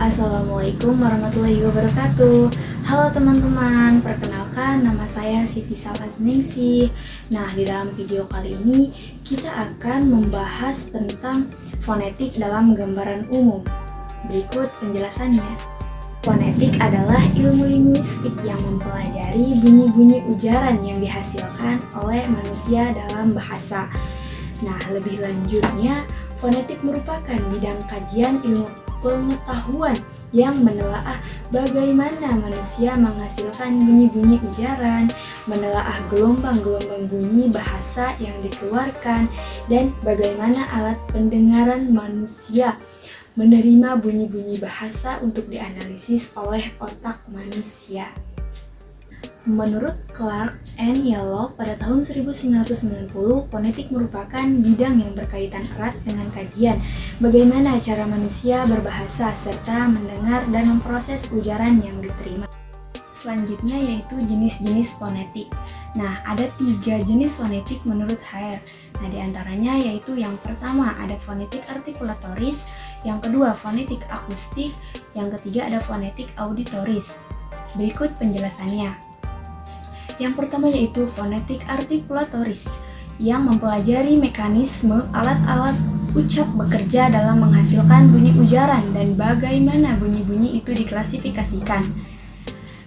Assalamualaikum warahmatullahi wabarakatuh. Halo teman-teman, perkenalkan nama saya Siti Salazningsih. Nah, di dalam video kali ini kita akan membahas tentang fonetik dalam gambaran umum. Berikut penjelasannya. Fonetik adalah ilmu linguistik yang mempelajari bunyi-bunyi ujaran yang dihasilkan oleh manusia dalam bahasa. Nah, lebih lanjutnya, fonetik merupakan bidang kajian ilmu pengetahuan yang menelaah bagaimana manusia menghasilkan bunyi-bunyi ujaran, menelaah gelombang-gelombang bunyi bahasa yang dikeluarkan, dan bagaimana alat pendengaran manusia menerima bunyi-bunyi bahasa untuk dianalisis oleh otak manusia. Menurut Clark and Yellow pada tahun 1990, fonetik merupakan bidang yang berkaitan erat dengan kajian bagaimana cara manusia berbahasa serta mendengar dan memproses ujaran yang diterima. Selanjutnya yaitu jenis-jenis fonetik. Nah, ada 3 jenis fonetik menurut Hare. Nah, diantaranya yaitu yang pertama ada fonetik artikulatoris, yang kedua fonetik akustik, yang ketiga ada fonetik auditoris. Berikut penjelasannya. Yang pertama yaitu fonetik artikulatoris yang mempelajari mekanisme alat-alat ucap bekerja dalam menghasilkan bunyi ujaran dan bagaimana bunyi-bunyi itu diklasifikasikan.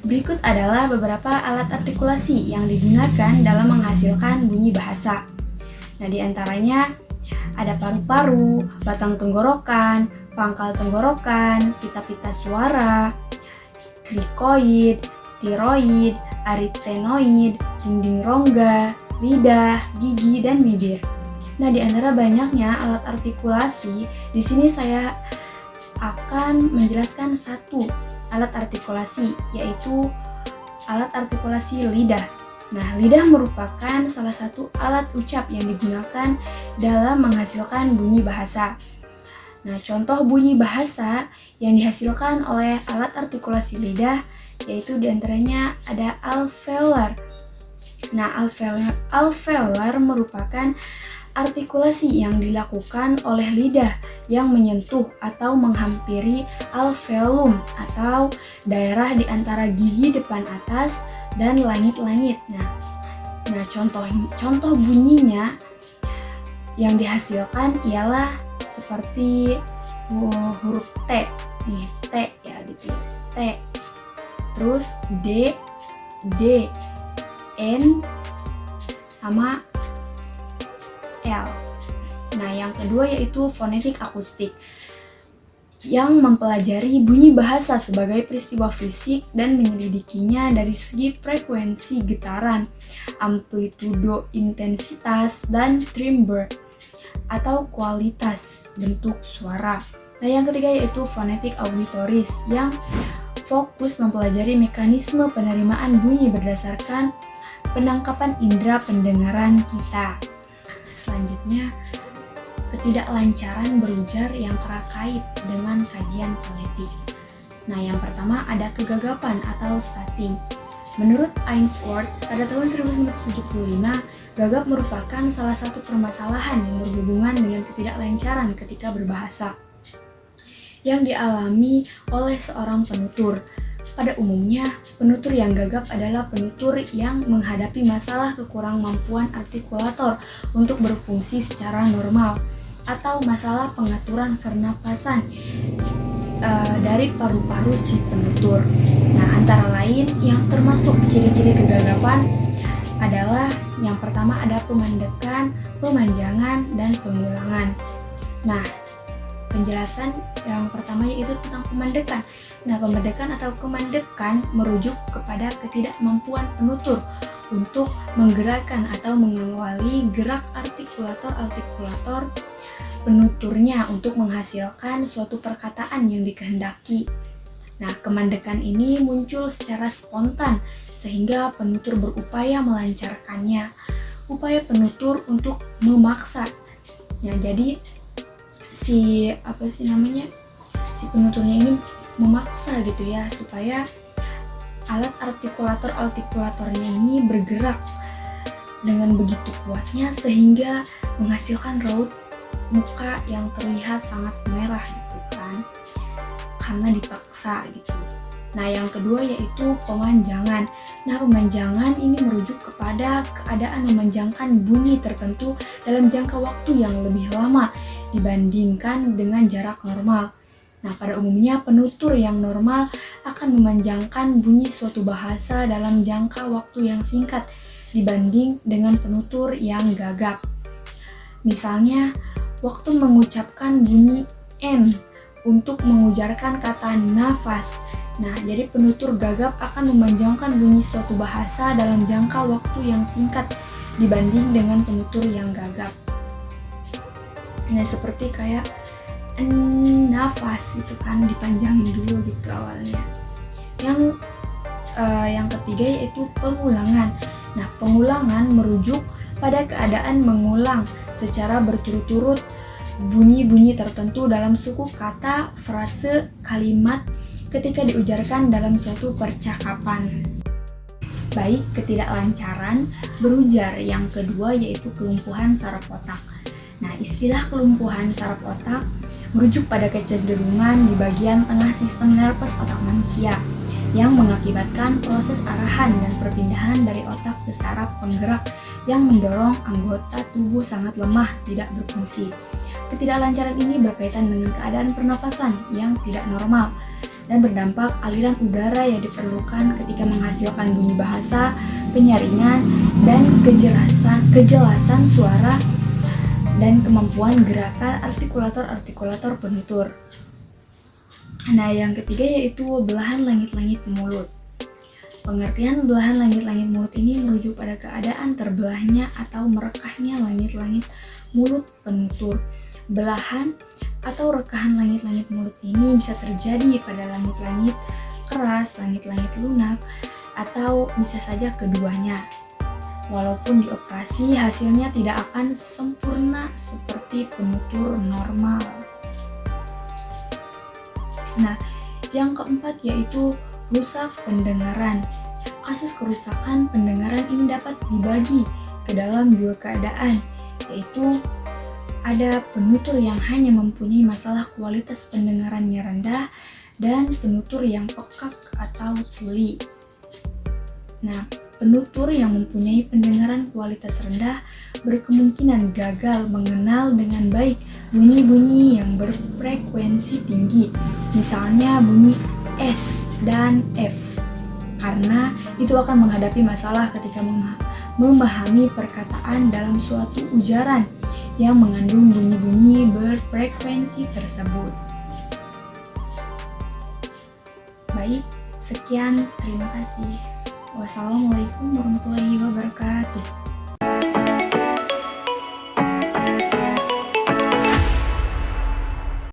Berikut adalah beberapa alat artikulasi yang digunakan dalam menghasilkan bunyi bahasa. Nah, diantaranya ada paru-paru, batang tenggorokan, pangkal tenggorokan, pita-pita suara, krikoid, tiroid, aritenoid, dinding rongga, lidah, gigi, dan bibir. Nah, di antara banyaknya alat artikulasi, di sini saya akan menjelaskan satu alat artikulasi, yaitu alat artikulasi lidah. Nah, lidah merupakan salah satu alat ucap yang digunakan dalam menghasilkan bunyi bahasa. Nah, contoh bunyi bahasa yang dihasilkan oleh alat artikulasi lidah yaitu diantaranya ada alveolar. Nah, alveolar merupakan artikulasi yang dilakukan oleh lidah yang menyentuh atau menghampiri alveolum atau daerah di antara gigi depan atas dan langit-langit. Nah, contoh bunyinya yang dihasilkan ialah seperti huruf T. Nih, T ya gitu ya. T. Terus D, N, sama L. Nah, yang kedua yaitu fonetik akustik yang mempelajari bunyi bahasa sebagai peristiwa fisik dan menyelidikinya dari segi frekuensi getaran, amplitudo, intensitas, dan timbre atau kualitas bentuk suara. Nah, yang ketiga yaitu fonetik auditoris yang fokus mempelajari mekanisme penerimaan bunyi berdasarkan penangkapan indera pendengaran kita. Selanjutnya, ketidaklancaran berujar yang terkait dengan kajian fonetik. Nah, yang pertama ada kegagapan atau stutting. Menurut Ainsworth, pada tahun 1975, gagap merupakan salah satu permasalahan yang berhubungan dengan ketidaklancaran ketika berbahasa yang dialami oleh seorang penutur. Pada umumnya, penutur yang gagap adalah penutur yang menghadapi masalah kekurangmampuan artikulator untuk berfungsi secara normal atau masalah pengaturan pernapasan dari paru-paru si penutur. Nah, antara lain yang termasuk ciri-ciri kegagapan adalah yang pertama ada pemandekan, pemanjangan, dan pengulangan. Nah, penjelasan yang pertama yaitu tentang pemandekan. Nah, pemandekan atau kemandekan merujuk kepada ketidakmampuan penutur untuk menggerakkan atau mengawali gerak artikulator penuturnya untuk menghasilkan suatu perkataan yang dikehendaki. Nah, kemandekan ini muncul secara spontan sehingga penutur berupaya melancarkannya. Upaya penutur untuk memaksa. Nah, jadi si penuturnya ini memaksa gitu ya supaya alat artikulatornya ini bergerak dengan begitu kuatnya sehingga menghasilkan raut muka yang terlihat sangat merah gitu kan. karena dipaksa gitu. Nah, yang kedua yaitu pemanjangan. Nah, pemanjangan ini merujuk kepada keadaan memanjangkan bunyi tertentu dalam jangka waktu yang lebih lama dibandingkan dengan jarak normal. Nah, pada umumnya penutur yang normal akan memanjangkan bunyi suatu bahasa dalam jangka waktu yang singkat dibanding dengan penutur yang gagap. Misalnya, waktu mengucapkan bunyi N untuk mengujarkan kata nafas. Nah, jadi penutur gagap akan memanjangkan bunyi suatu bahasa dalam jangka waktu yang singkat dibanding dengan penutur yang gagap. Nah, seperti kayak nafas itu kan dipanjangin dulu gitu awalnya. Yang ketiga yaitu pengulangan. Nah, pengulangan merujuk pada keadaan mengulang secara berturut-turut bunyi-bunyi tertentu dalam suku kata, frase, kalimat ketika diujarkan dalam suatu percakapan. Baik ketidaklancaran berujar yang kedua yaitu kelumpuhan saraf otak. Nah, istilah kelumpuhan saraf otak merujuk pada kecenderungan di bagian tengah sistem nervus otak manusia yang mengakibatkan proses arahan dan perpindahan dari otak ke saraf penggerak yang mendorong anggota tubuh sangat lemah tidak berfungsi. Ketidaklancaran ini berkaitan dengan keadaan pernapasan yang tidak normal dan berdampak aliran udara yang diperlukan ketika menghasilkan bunyi bahasa, penyaringan, dan kejelasan suara dan kemampuan gerakan artikulator penutur. Nah, yang ketiga yaitu belahan langit-langit mulut. Pengertian belahan langit-langit mulut ini merujuk pada keadaan terbelahnya atau merekahnya langit-langit mulut penutur. Belahan atau rekahan langit-langit mulut ini bisa terjadi pada langit-langit keras, langit-langit lunak, atau bisa saja keduanya. Walaupun dioperasi, hasilnya tidak akan sempurna seperti penutur normal. Nah, yang keempat yaitu rusak pendengaran. Kasus kerusakan pendengaran ini dapat dibagi ke dalam dua keadaan, yaitu ada penutur yang hanya mempunyai masalah kualitas pendengarannya rendah dan penutur yang pekak atau tuli. Nah, penutur yang mempunyai pendengaran kualitas rendah berkemungkinan gagal mengenal dengan baik bunyi-bunyi yang berfrekuensi tinggi, misalnya bunyi S dan F, karena itu akan menghadapi masalah ketika memahami perkataan dalam suatu ujaran yang mengandung bunyi-bunyi berfrekuensi tersebut. Baik, sekian, terima kasih. Wassalamualaikum warahmatullahi wabarakatuh.